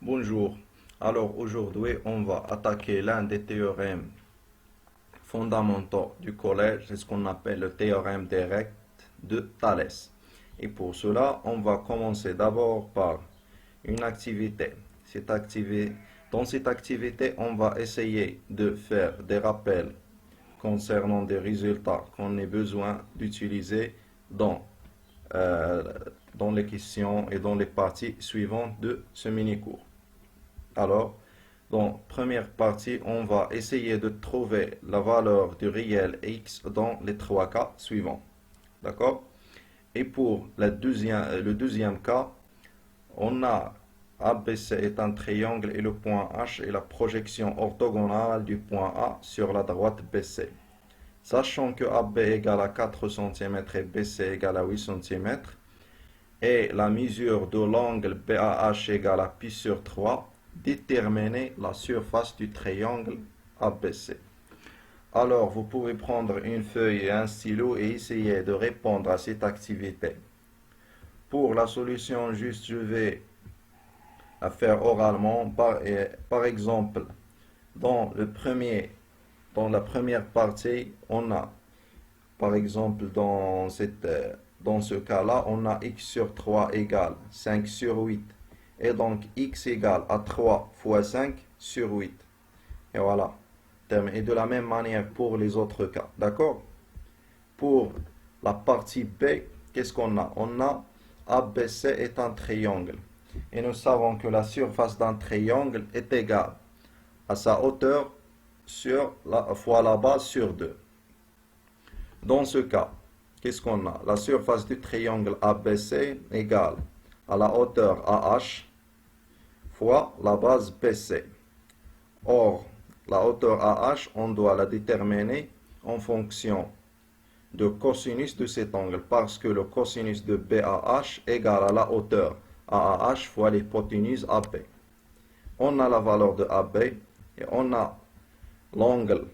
Bonjour. Alors aujourd'hui, on va attaquer l'un des théorèmes fondamentaux du collège, c'est ce qu'on appelle le théorème direct de Thalès. Et pour cela, on va commencer d'abord par une activité. Dans cette activité, on va essayer de faire des rappels concernant des résultats qu'on ait besoin d'utiliser dans, euh, dans les questions et dans les parties suivantes de ce mini-cours. Alors, dans la première partie, on va essayer de trouver la valeur du réel x dans les trois cas suivants. D'accord? Et pour le deuxième cas, on a ABC est un triangle et le point H est la projection orthogonale du point A sur la droite BC. Sachant que AB égale à 4 cm et BC égale à 8 cm, et la mesure de l'angle BAH égale à pi sur 3, déterminer la surface du triangle ABC. Alors, vous pouvez prendre une feuille et un stylo et essayer de répondre à cette activité. Pour la solution, juste je vais la faire oralement. Par exemple, dans la première partie, on a, par exemple, dans ce cas-là, on a x sur 3 égale 5 sur 8. Et donc, x égale à 3 fois 5 sur 8. Et voilà. Et de la même manière pour les autres cas. D'accord? Pour la partie B, qu'est-ce qu'on a? On a ABC est un triangle. Et nous savons que la surface d'un triangle est égale à sa hauteur fois la base sur 2. Dans ce cas, qu'est-ce qu'on a? La surface du triangle ABC égale à la hauteur AH fois la base BC. Or, la hauteur AH, on doit la déterminer en fonction de cosinus de cet angle, parce que le cosinus de BAH égale à la hauteur AH fois l'hypoténuse AB. On a la valeur de AB et on a l'angle,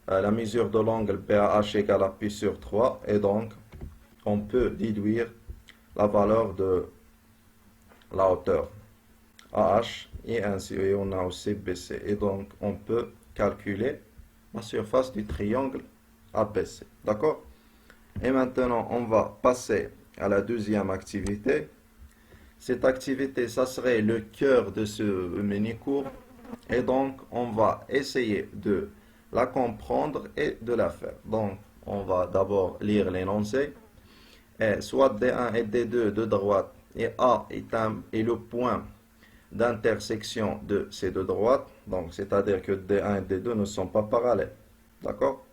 la mesure de l'angle BAH égale à pi sur 3, et donc on peut déduire la valeur de la hauteur AH et ainsi, et on a aussi BC. Et donc, on peut calculer la surface du triangle ABC. D'accord? Et maintenant, on va passer à la deuxième activité. Cette activité, ça serait le cœur de ce mini-cours. Et donc, on va essayer de la comprendre et de la faire. Donc, on va d'abord lire l'énoncé. Soit D1 et D2 de droite et A est le point d'intersection de ces deux droites, donc c'est-à-dire que D1 et D2 ne sont pas parallèles, d'accord?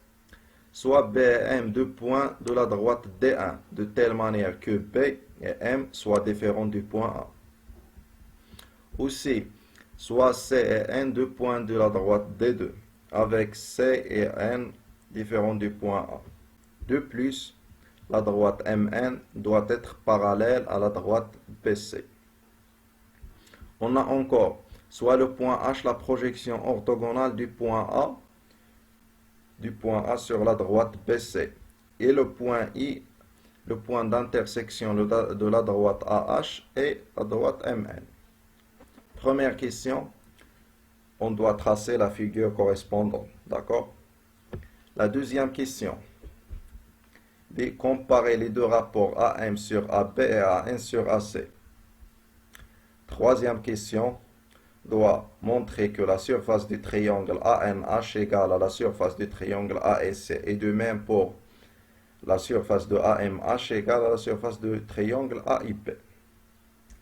Soit B et M, deux points de la droite D1, de telle manière que B et M soient différents du point A. Aussi, soit C et N, deux points de la droite D2, avec C et N différents du point A. De plus, la droite MN doit être parallèle à la droite BC. On a encore soit le point H, la projection orthogonale du point A sur la droite BC, et le point I, le point d'intersection de la droite AH et la droite MN. Première question, on doit tracer la figure correspondante, d'accord? La deuxième question, comparer les deux rapports AM sur AB et AN sur AC. Troisième question, doit montrer que la surface du triangle ANH égale à la surface du triangle AEC, et de même pour la surface de AMH égale à la surface du triangle AIP.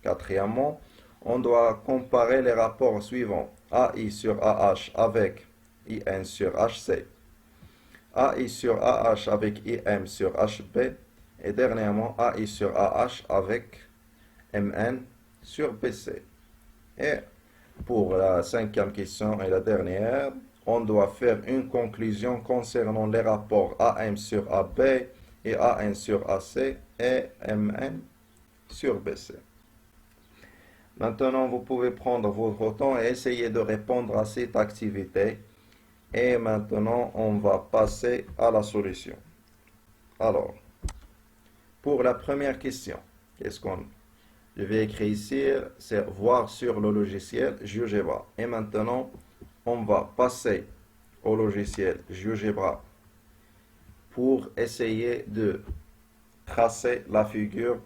Quatrièmement, on doit comparer les rapports suivants: AI sur AH avec IN sur HC, AI sur AH avec IM sur HB, et dernièrement AI sur AH avec MN sur BC. Et pour la cinquième question et la dernière, on doit faire une conclusion concernant les rapports AM sur AB et AN sur AC et MN sur BC. Maintenant, vous pouvez prendre votre temps et essayer de répondre à cette activité. Et maintenant, on va passer à la solution. Alors, pour la première question, Je vais écrire ici, c'est voir sur le logiciel GeoGebra. Et maintenant, on va passer au logiciel GeoGebra pour essayer de tracer la figure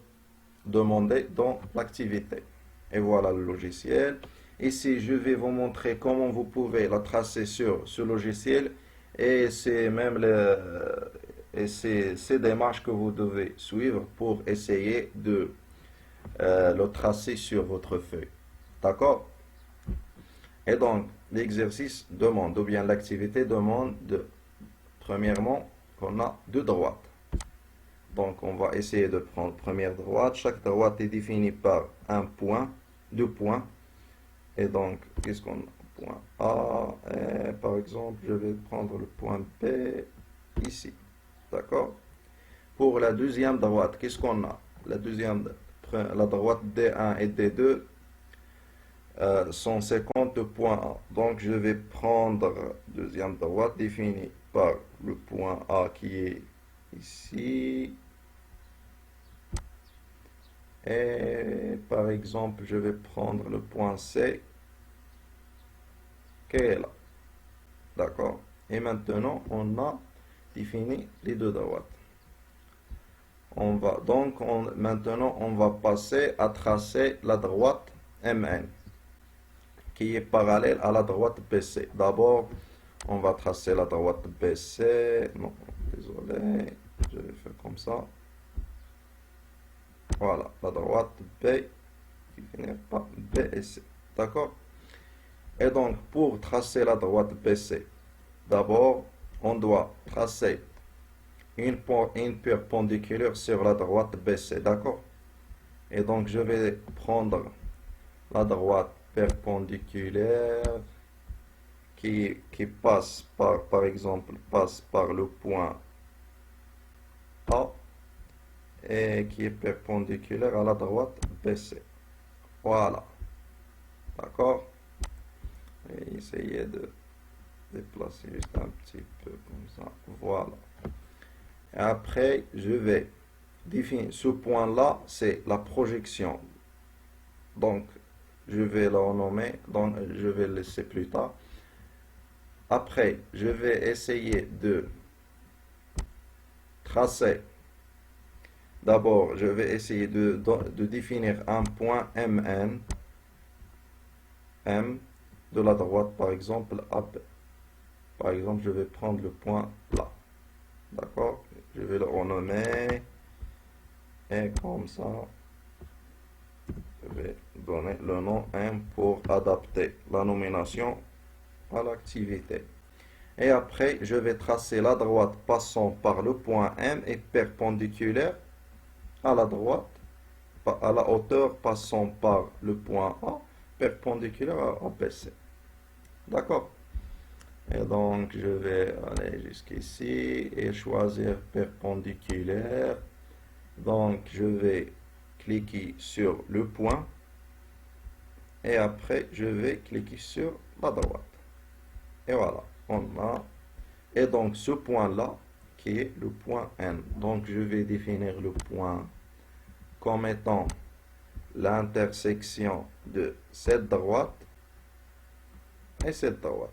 demandée dans l'activité. Et voilà le logiciel. Ici, je vais vous montrer comment vous pouvez la tracer sur ce logiciel et c'est même ces démarches que vous devez suivre pour essayer de le tracer sur votre feuille. D'accord? Et donc, l'exercice demande, ou bien l'activité demande, premièrement, qu'on a deux droites. Donc, on va essayer de prendre première droite. Chaque droite est définie par un point, deux points. Et donc, qu'est-ce qu'on a? Point A, et par exemple, je vais prendre le point B ici. D'accord? Pour la deuxième droite, qu'est-ce qu'on a? La droite D1 et D2 sont 50 points A. Donc, je vais prendre deuxième droite définie par le point A qui est ici. Et par exemple, je vais prendre le point C qui est là. D'accord? Et maintenant, on a défini les deux droites. Maintenant, on va passer à tracer la droite MN qui est parallèle à la droite BC. D'abord, on va tracer la droite BC. Non, désolé, je vais faire comme ça. Voilà, la droite B qui finit par BC. D'accord? Et donc, pour tracer la droite BC, d'abord, on doit tracer une perpendiculaire sur la droite BC. D'accord? Et donc, je vais prendre la droite perpendiculaire qui passe par exemple, passe par le point A et qui est perpendiculaire à la droite BC. Voilà. D'accord? Et essayez de déplacer juste un petit peu comme ça. Voilà. Et après, je vais définir ce point-là, c'est la projection. Donc, je vais le renommer, donc je vais le laisser plus tard. Après, je vais essayer de tracer. D'abord, je vais essayer de définir un point MN, M de la droite, par exemple, AB. Par exemple, je vais prendre le point là. D'accord? Je vais le renommer. Et comme ça, je vais donner le nom M pour adapter la nomination à l'activité. Et après, je vais tracer la droite passant par le point M et perpendiculaire à la droite, à la hauteur passant par le point A, perpendiculaire à BC. D'accord? Et donc, je vais aller jusqu'ici et choisir perpendiculaire. Donc, je vais cliquer sur le point et après, je vais cliquer sur la droite. Et voilà, on a. Et donc, ce point-là, qui est le point N. Donc, je vais définir le point comme étant l'intersection de cette droite et cette droite.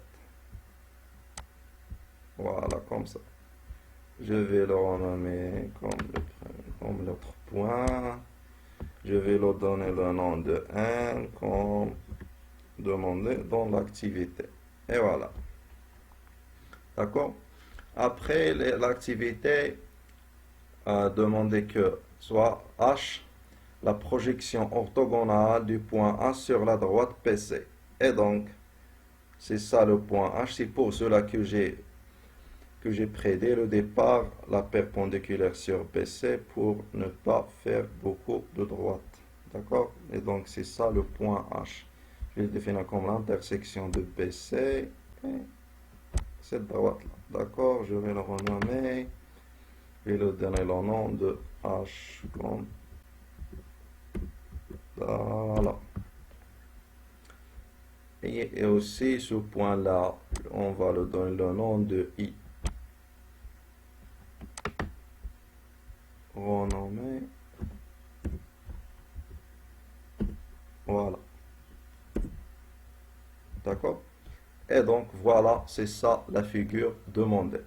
Voilà, comme ça. Je vais le renommer comme l'autre point. Je vais leur donner le nom de N comme demandé dans l'activité. Et voilà. D'accord? Après l'activité, demandez que soit H, la projection orthogonale du point A sur la droite PC. Et donc, c'est ça le point H. C'est pour cela que j'ai pris dès le départ la perpendiculaire sur BC pour ne pas faire beaucoup de droite. D'accord? Et donc, c'est ça le point H. Je vais le définir comme l'intersection de BC et cette droite-là. D'accord? Je vais le renommer. Je vais lui donner le nom de H comme voilà. Et aussi, ce point-là, on va le donner le nom de I. Renommer D'accord? Et donc, voilà, c'est ça la figure demandée.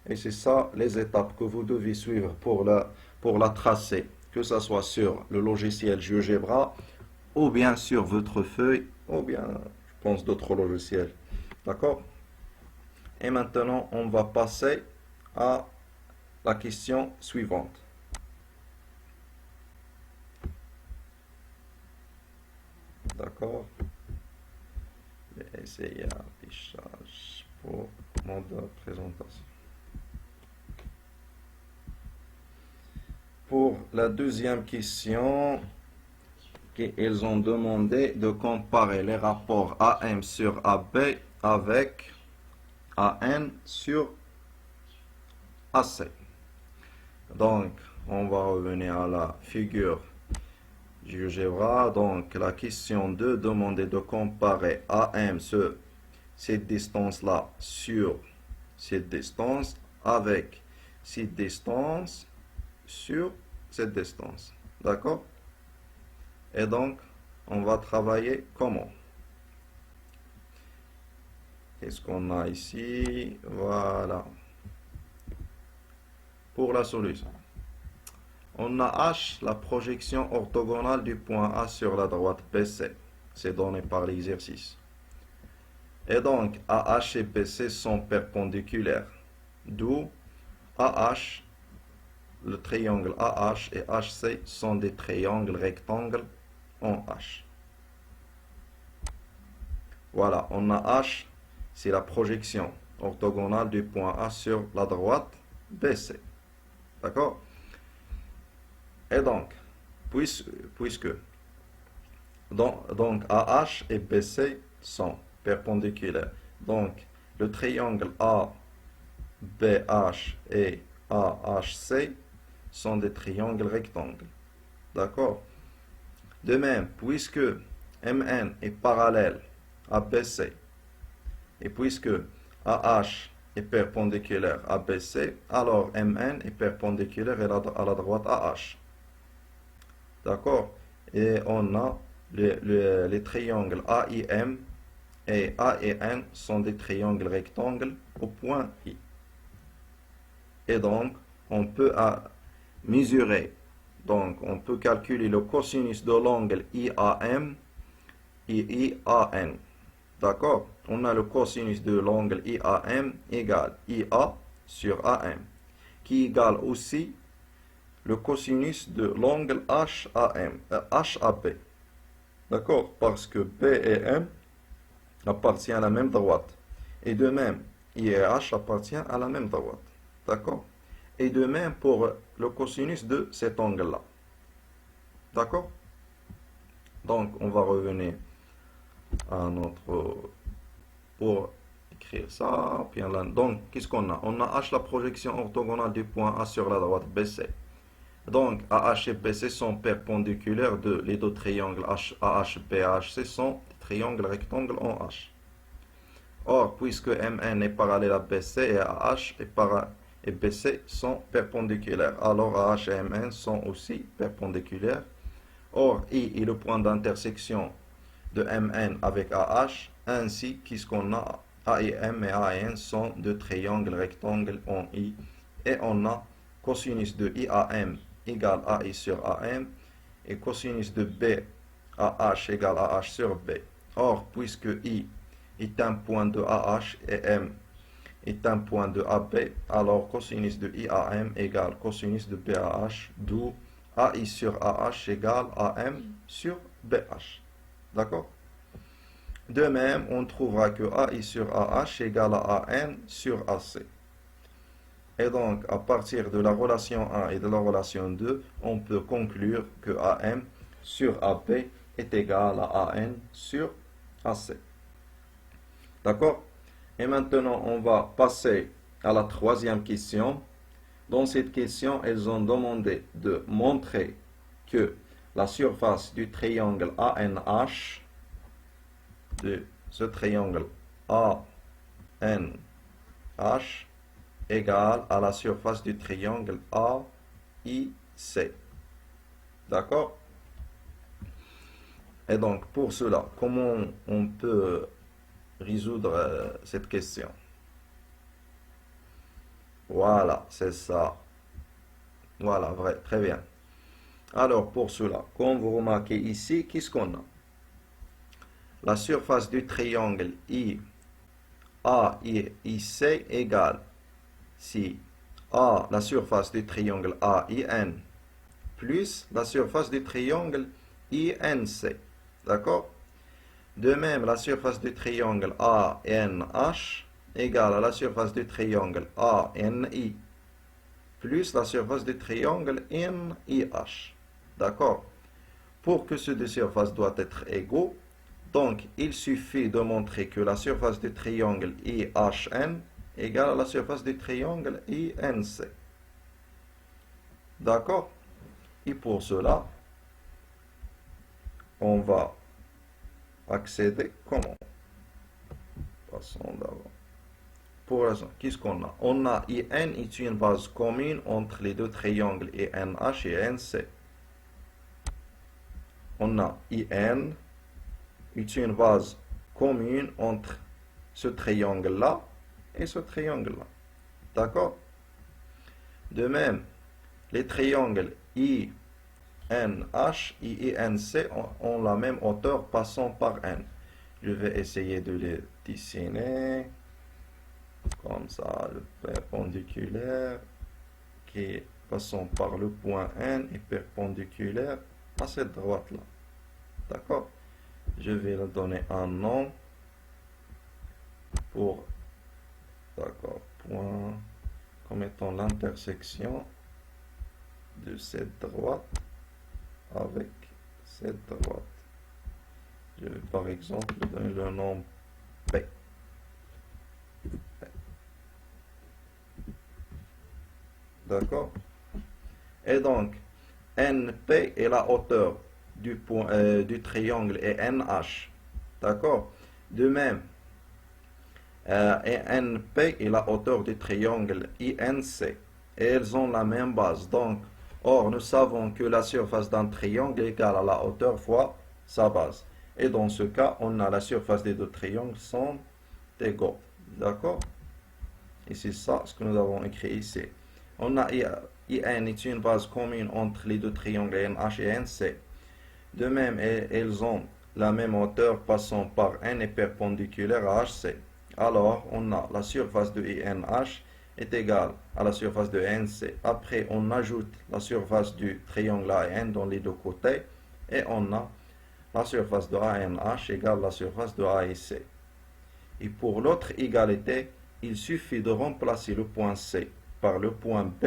Et c'est ça les étapes que vous devez suivre pour la tracer, que ce soit sur le logiciel GeoGebra ou bien sur votre feuille, ou bien, je pense, d'autres logiciels. D'accord? Et maintenant, on va passer à la question suivante. D'accord? Je vais essayer affichage pour mode présentation. Pour la deuxième question, ils ont demandé de comparer les rapports AM sur AB avec AN sur AC. Donc, on va revenir à la figure GeoGebra. Donc, la question 2 demandait de comparer AM sur cette distance-là sur cette distance avec cette distance sur cette distance. D'accord? Et donc, on va travailler comment? Qu'est-ce qu'on a ici? Voilà. Pour la solution. On a H, la projection orthogonale du point A sur la droite BC. C'est donné par l'exercice. Et donc, AH et BC sont perpendiculaires. D'où AH, le triangle AH et HC sont des triangles rectangles en H. Voilà, on a H, c'est la projection orthogonale du point A sur la droite BC. D'accord? Et donc, puisque donc AH et BC sont perpendiculaires, donc le triangle ABH et AHC sont des triangles rectangles. D'accord? De même, puisque MN est parallèle à BC et puisque AH est perpendiculaire à BC, alors MN est perpendiculaire à la droite AH. D'accord? Et on a les triangles AIM et AEN sont des triangles rectangles au point I. Et donc, on peut mesurer, donc on peut calculer le cosinus de l'angle IAM et IAN. D'accord? On a le cosinus de l'angle IAM égale IA sur AM, qui égale aussi le cosinus de l'angle HAB. D'accord? Parce que B et M appartiennent à la même droite. Et de même, I et H appartiennent à la même droite. D'accord? Et de même pour le cosinus de cet angle-là. D'accord? Donc, on va revenir à notre... pour écrire ça. Puis là, donc, qu'est-ce qu'on a? On a H, la projection orthogonale du point A sur la droite BC. Donc, AH et BC sont perpendiculaires les deux triangles AH, BHC sont des triangles rectangles en H. Or, puisque MN est parallèle à BC et AH et BC sont perpendiculaires, alors AH et MN sont aussi perpendiculaires. Or, I est le point d'intersection de MN avec AH, ainsi qu'est-ce qu'on a AIM et AN sont deux triangles rectangles en I, et on a cosinus de IAM égale AI sur AM et cosinus de BAH égale AH sur B. Or, puisque I est un point de AH et M est un point de AB, alors cosinus de IAM égale cosinus de BAH, d'où AI sur AH égale AM sur BH. D'accord? De même, on trouvera que AI sur AH égale à AN sur AC. Et donc, à partir de la relation 1 et de la relation 2, on peut conclure que AM sur AB est égal à AN sur AC. D'accord? Et maintenant, on va passer à la troisième question. Dans cette question, elles ont demandé de montrer que la surface du triangle ANH, de ce triangle ANH, égale à la surface du triangle AIC. D'accord? Et donc, pour cela, comment on peut résoudre cette question. Voilà, c'est ça. Voilà, vrai, très bien. Alors, pour cela, comme vous remarquez ici, qu'est-ce qu'on a? La surface du triangle AIC égale, si A, la surface du triangle AIN, plus la surface du triangle INC. D'accord? De même, la surface du triangle ANH égale à la surface du triangle ANI plus la surface du triangle NIH. D'accord? Pour que ces deux surfaces doivent être égaux, donc il suffit de montrer que la surface du triangle IHN égale à la surface du triangle INC. D'accord? Et pour cela, on va accéder comment? Passons d'abord. Pour l'instant, qu'est-ce qu'on a? On a IN est une base commune entre les deux triangles INH et NC. On a IN est une base commune entre ce triangle-là et ce triangle-là. D'accord? De même, les triangles INH et INC ont la même hauteur passant par N. Je vais essayer de les dessiner comme ça, le perpendiculaire qui passant par le point N est perpendiculaire à cette droite-là. D'accord? Je vais leur donner un nom pour, d'accord, point comme étant l'intersection de cette droite avec cette droite. Je vais par exemple donner le nom P. D'accord? Et donc, NP est la hauteur du triangle et NH. D'accord? De même, NP est la hauteur du triangle INC. Et elles ont la même base. Donc, or, nous savons que la surface d'un triangle est égale à la hauteur fois sa base. Et dans ce cas, on a la surface des deux triangles sont égaux. D'accord? Et c'est ça ce que nous avons écrit ici. On a IN est une base commune entre les deux triangles NH et NC. De même, elles ont la même hauteur passant par N et perpendiculaire à HC. Alors, on a la surface de INH est égale à la surface de NC. Après, on ajoute la surface du triangle AN dans les deux côtés et on a la surface de ANH égale à la surface de AIC. Et pour l'autre égalité, il suffit de remplacer le point C par le point B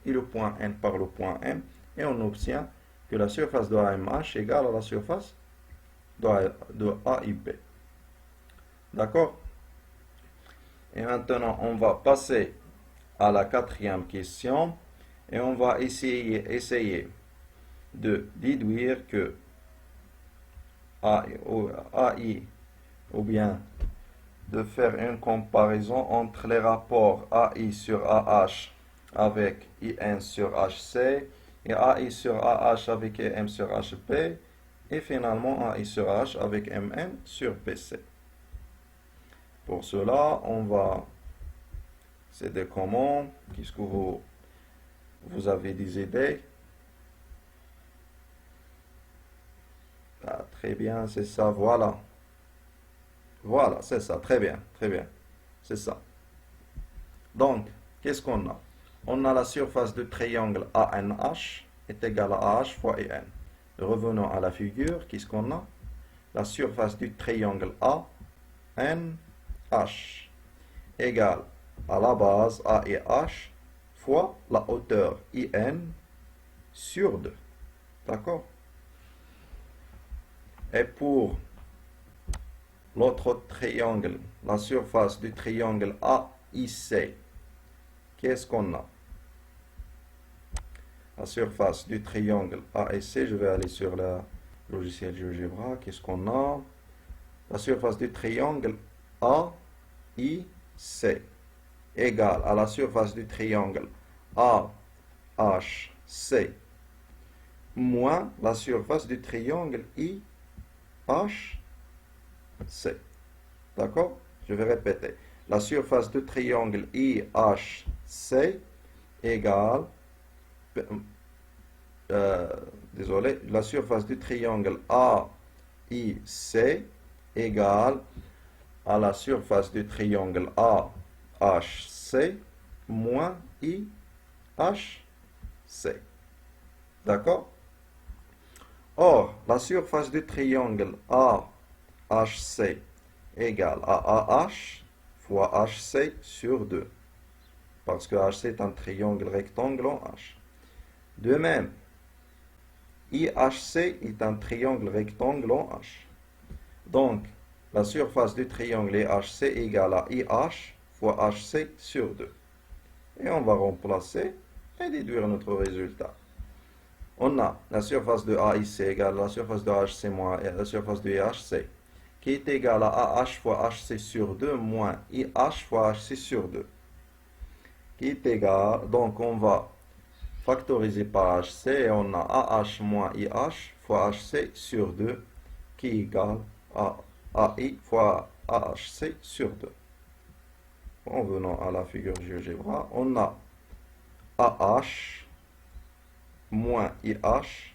et le point N par le point M et on obtient que la surface de AMH égale à la surface de AIB. D'accord? Et maintenant, on va passer à la quatrième question et on va essayer de déduire que AI ou bien de faire une comparaison entre les rapports AI sur AH avec IN sur HC et AI sur AH avec M sur HP et finalement AI sur H avec MN sur PC. Pour cela, on va céder comment? Qu'est-ce que vous avez des idées? Ah, très bien, c'est ça, voilà. Voilà, c'est ça, très bien, c'est ça. Donc, qu'est-ce qu'on a? On a la surface du triangle ANH est égale à AH fois IN. Revenons à la figure, qu'est-ce qu'on a? La surface du triangle ANH égale à la base A et H fois la hauteur IN sur 2. D'accord? Et pour l'autre triangle, la surface du triangle AIC, qu'est-ce qu'on a? La surface du triangle AIC, je vais aller sur le logiciel GeoGebra, qu'est-ce qu'on a? La surface du triangle AIC égale à la surface du triangle AHC moins la surface du triangle IHC. D'accord? Je vais répéter. La surface du triangle IHC égale, euh, désolé, la surface du triangle AIC égale à la surface du triangle AHC moins IHC. D'accord? Or, la surface du triangle AHC égale à AH fois HC sur 2. Parce que HC est un triangle rectangle en H. De même, IHC est un triangle rectangle en H. Donc, la surface du triangle IHC égale à IH fois HC sur 2. Et on va remplacer et déduire notre résultat. On a la surface de AIC égale à la surface de HC moins la surface de IHC, qui est égale à AH fois HC sur 2 moins IH fois HC sur 2, qui est égal, donc on va factoriser par HC et on a AH moins IH fois HC sur 2, qui est égal à AI fois AHC sur 2. En venant à la figure GeoGebra, on a AH moins IH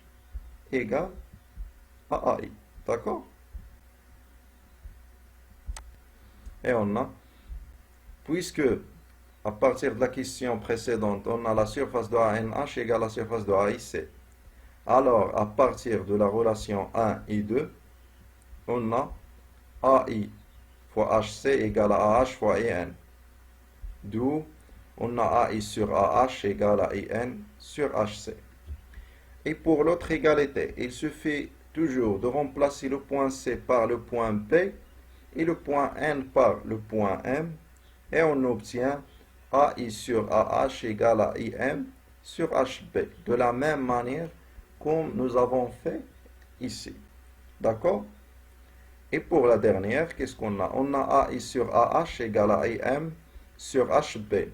égale à AI. D'accord? Et on a, puisque à partir de la question précédente, on a la surface de ANH égale à la surface de AIC. Alors, à partir de la relation 1 et 2, on a AI fois HC égale à AH fois IN. D'où on a AI sur AH égale à IN sur HC. Et pour l'autre égalité, il suffit toujours de remplacer le point C par le point B et le point N par le point M, et on obtient AI sur AH égale à IM sur HB, de la même manière comme nous avons fait ici. D'accord? Et pour la dernière, qu'est-ce qu'on a? On a AI sur AH égale à IM sur HB,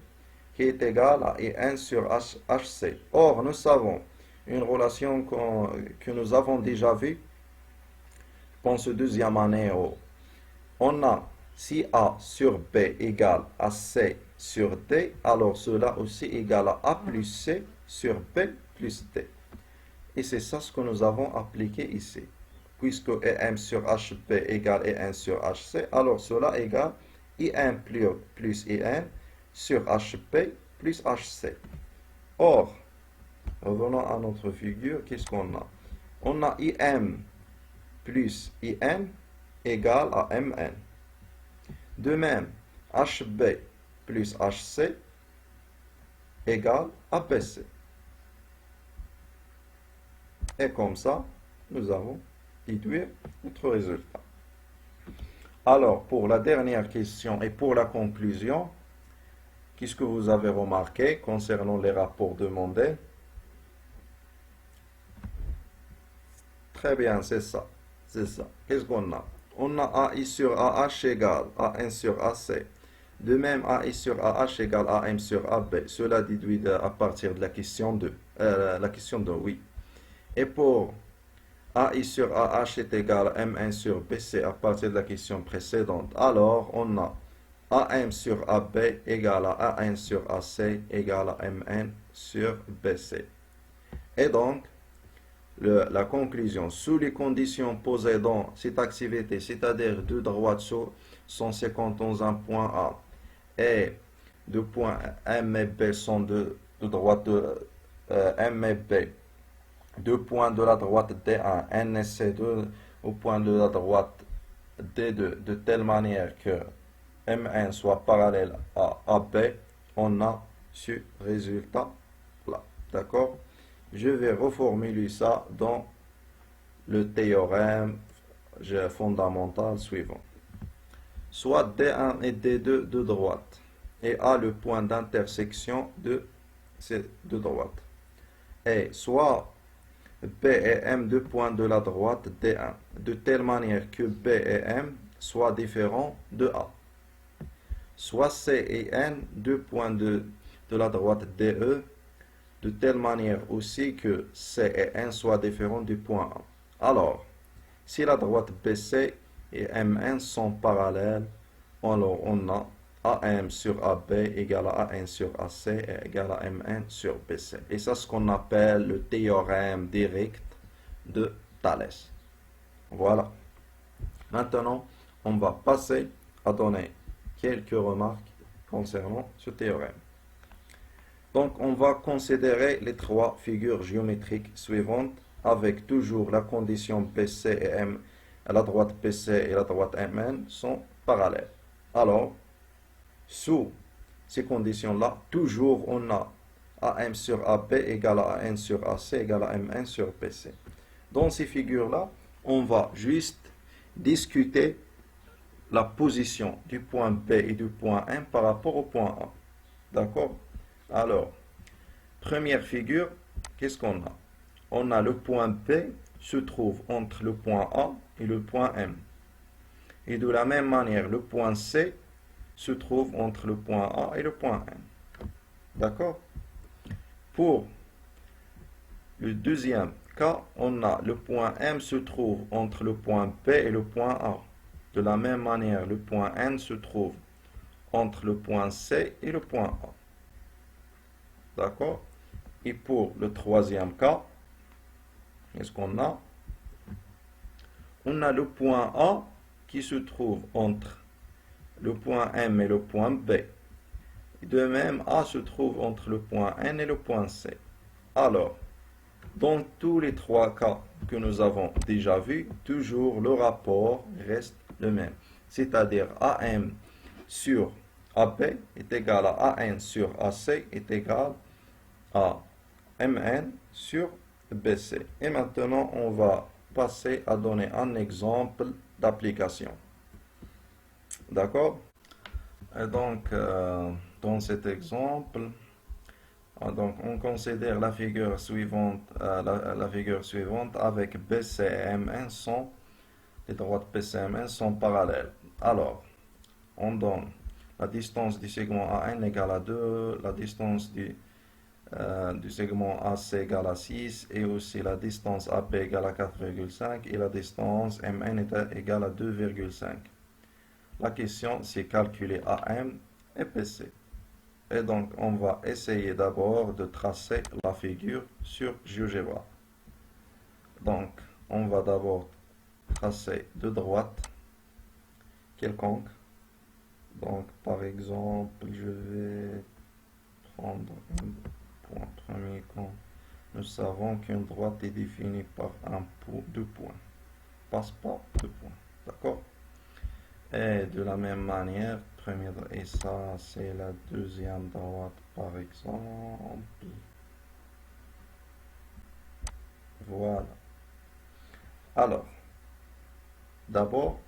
qui est égal à IN sur HC. Or, nous savons une relation que nous avons déjà vue dans ce deuxième année. On a si A sur B égale à C sur D, alors cela aussi égale à A plus C sur B plus D. Et c'est ça ce que nous avons appliqué ici. Puisque EM sur HB égale EN sur HC, alors cela égale IM plus IN sur HB plus HC. Or, revenons à notre figure, qu'est-ce qu'on a? On a IM plus IN égale à MN. De même, HB plus HC égale à BC. Et comme ça, nous avons déduit notre résultat. Alors, pour la dernière question et pour la conclusion, qu'est-ce que vous avez remarqué concernant les rapports demandés? Très bien, c'est ça. C'est ça. Qu'est-ce qu'on a? On a AI sur AH égale AN sur AC. De même, AI sur AH égale AM sur AB. Cela déduit à partir de la question 2. La question 2, oui. Et pour AI sur AH est égal à MN sur BC à partir de la question précédente, alors on a AM sur AB égale à AN sur AC égale à MN sur BC. Et donc, la conclusion, sous les conditions posées dans cette activité, c'est-à-dire deux droites sur 151 un point A et deux points M et B sont de droite de M et B, deux points de la droite D1, N et C2 au point de la droite D2, de telle manière que MN soit parallèle à AB, on a ce résultat-là. D'accord? Je vais reformuler ça dans le théorème fondamental suivant. Soit D1 et D2 de droite, et A le point d'intersection de ces deux droites. Et soit B et M deux points de la droite D1, de telle manière que B et M soient différents de A. Soit C et N deux points de la droite DE, de telle manière aussi que C et N soient différents du point A. Alors, si la droite BC et Mn sont parallèles, alors on a AM sur AB égale à AN sur AC est égal à Mn sur BC. Et ça, c'est ce qu'on appelle le théorème direct de Thalès. Voilà. Maintenant, on va passer à donner quelques remarques concernant ce théorème. Donc, on va considérer les trois figures géométriques suivantes avec toujours la condition BC et M, la droite BC et la droite MN sont parallèles. Alors, sous ces conditions-là, toujours on a AM sur AB égale à AN sur AC égale à MN sur BC. Dans ces figures-là, on va juste discuter la position du point B et du point M par rapport au point A. D'accord? Alors, première figure, qu'est-ce qu'on a? On a le point B se trouve entre le point A et le point M. Et de la même manière, le point C se trouve entre le point A et le point M. D'accord? Pour le deuxième cas, on a le point M se trouve entre le point B et le point A. De la même manière, le point N se trouve entre le point C et le point A. D'accord? Et pour le troisième cas, qu'est-ce qu'on a? On a le point A qui se trouve entre le point M et le point B. De même, A se trouve entre le point N et le point C. Alors, dans tous les trois cas que nous avons déjà vus, toujours le rapport reste le même. C'est-à-dire AM sur AB est égal à AN sur AC est égal à MN sur BC. Et maintenant, on va passer à donner un exemple d'application. D'accord? Et donc, dans cet exemple, donc on considère la figure suivante, la figure suivante avec BC et MN sont, les droites BC et MN sont parallèles. Alors, on donne la distance du segment AN égale à 2, la distance du segment AC égale à 6 et aussi la distance AB égale à 4,5 et la distance MN est égale à 2,5. La question, c'est calculer AM et BC. Et donc, on va essayer d'abord de tracer la figure sur GeoGebra. Donc, on va d'abord tracer deux droites quelconques. Donc, par exemple, je vais prendre un point premier quand nous savons qu'une droite est définie par deux points. Passe pas deux points. D'accord? Et de la même manière, et ça c'est la deuxième droite par exemple. Voilà. Alors, d'abord,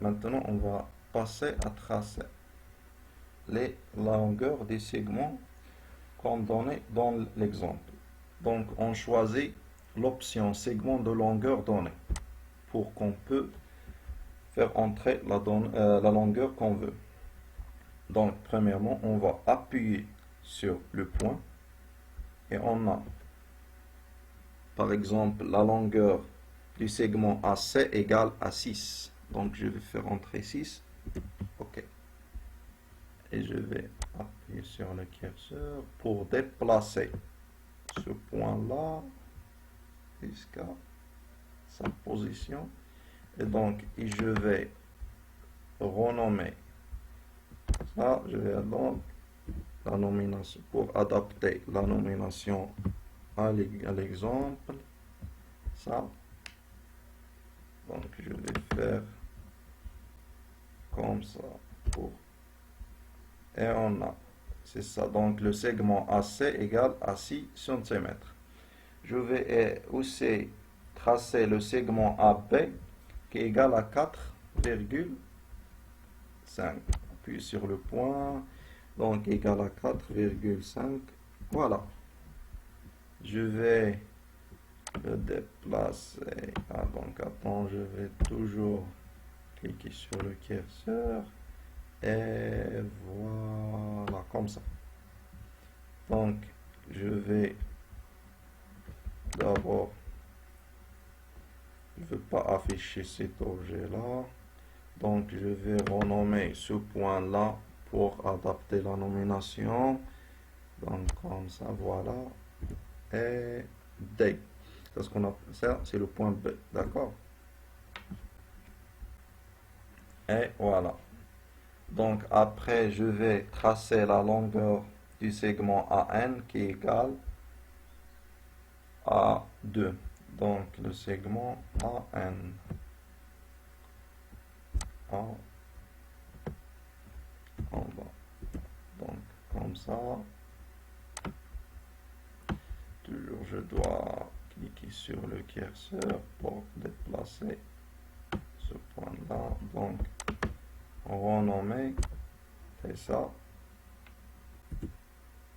maintenant on va passer à tracer la longueur des segments qu'on donnait dans l'exemple. Donc on choisit l'option segment de longueur donnée pour qu'on peut faire entrer la longueur qu'on veut. Donc, premièrement, on va appuyer sur le point et on a, par exemple, la longueur du segment AC égale à 6. Donc, je vais faire entrer 6. OK. Et je vais appuyer sur le curseur pour déplacer ce point-là jusqu'à sa position. Et donc, je vais renommer ça, je vais donc la nomination pour adapter la nomination à l'exemple. Ça, donc je vais faire comme ça et on a, c'est ça, donc le segment AC égale à 6 cm. Je vais aussi tracer le segment AB qui est égal à 4,5. Appuie sur le point, donc égal à 4,5. Voilà. Je vais le déplacer. Donc attends, je vais toujours cliquer sur le curseur. Et voilà, comme ça. Donc, je vais d'abord je ne veux pas afficher cet objet-là. Donc, je vais renommer ce point-là pour adapter la nomination. Donc, comme ça, voilà. Et D. C'est ce qu'on a, ça, c'est le point B. D'accord? Et voilà. Donc, après, je vais tracer la longueur du segment AN qui est égal à 2. Donc, le segment AN. En bas. Donc, comme ça. Toujours, je dois cliquer sur le curseur pour déplacer ce point-là. Donc, renommer. C'est ça.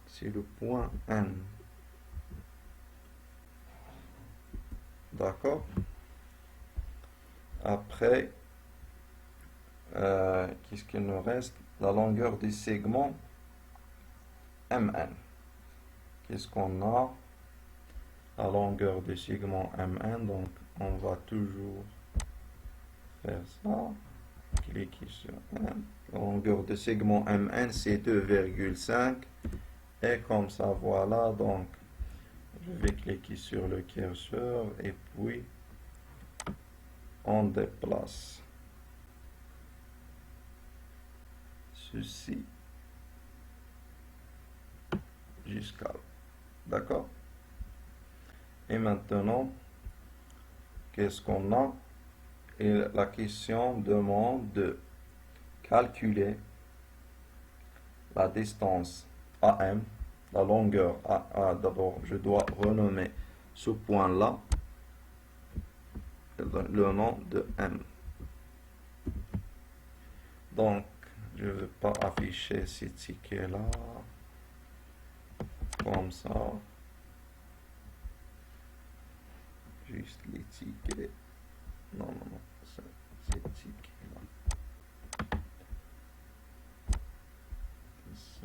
C'est le point N. D'accord? Après, qu'est-ce qu'il nous reste? La longueur du segment MN. Qu'est-ce qu'on a? La longueur du segment MN. Donc, on va toujours faire ça. Cliquer sur N. La longueur du segment MN, c'est 2,5. Et comme ça, voilà. Donc, je vais cliquer sur le curseur et puis on déplace ceci jusqu'à là. D'accord? Et maintenant, qu'est-ce qu'on a? Et la question demande de calculer la distance AM, la longueur AA. D'abord, je dois renommer ce point-là le nom de M. Donc, je ne veux pas afficher ces tickets-là comme ça. Juste les tickets. Non, ces tickets-là.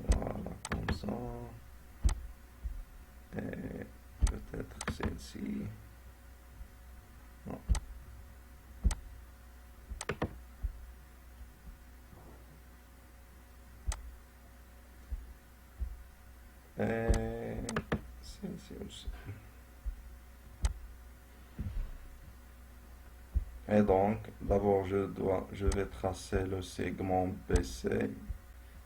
Voilà, comme ça. Et peut-être celle-ci. Non. Et celle-ci aussi. Et donc, d'abord, je vais tracer le segment BC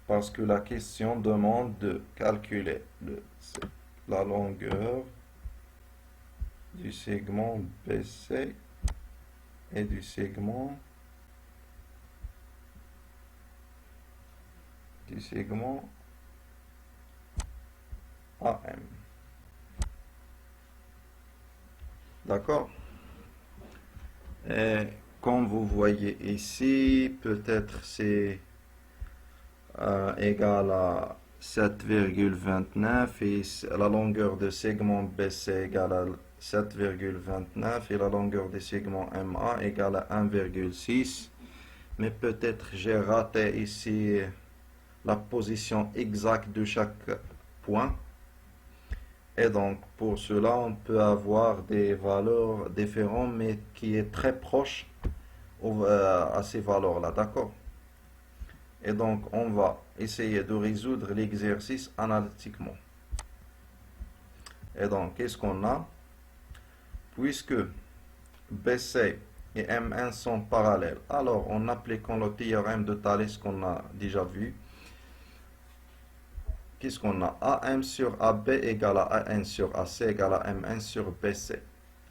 parce que la question demande de calculer la longueur du segment BC et du segment AM. D'accord? Et comme vous voyez ici, peut-être c'est égal à 7,29 et la longueur de segment BC égale à 7,29 et la longueur du segment MA égale à 1,6. Mais peut-être j'ai raté ici la position exacte de chaque point. Et donc, pour cela, on peut avoir des valeurs différentes, mais qui est très proche à ces valeurs-là, d'accord? Et donc, on va essayer de résoudre l'exercice analytiquement. Et donc, qu'est-ce qu'on a? Puisque BC et MN sont parallèles, alors en appliquant le théorème de Thalès qu'on a déjà vu, qu'est-ce qu'on a? AM sur AB égale à AN sur AC égale à MN sur BC.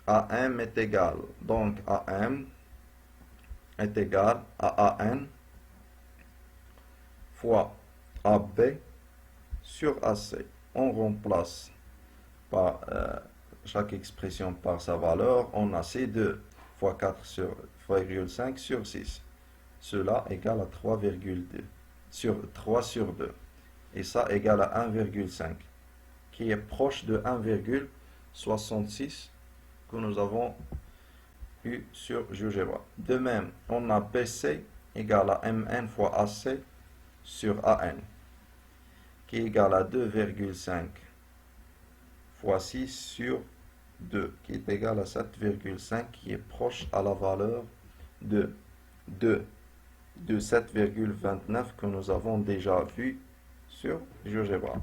AM est égal, donc AM est égal à AN fois AB sur AC. On remplace par chaque expression par sa valeur. On a C2 fois 4 sur 3,5 sur 6. Cela égale à 3,2 sur 3 sur 2. Et ça égale à 1,5, qui est proche de 1,66 que nous avons eu sur GeoGebra. De même, on a BC égale à MN fois AC sur AN, qui est égal à 2,5 fois 6 sur 2 qui est égal à 7,5 qui est proche à la valeur de 2 de 7,29 que nous avons déjà vu sur GeoGebra.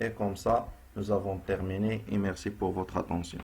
Et comme ça, nous avons terminé et merci pour votre attention.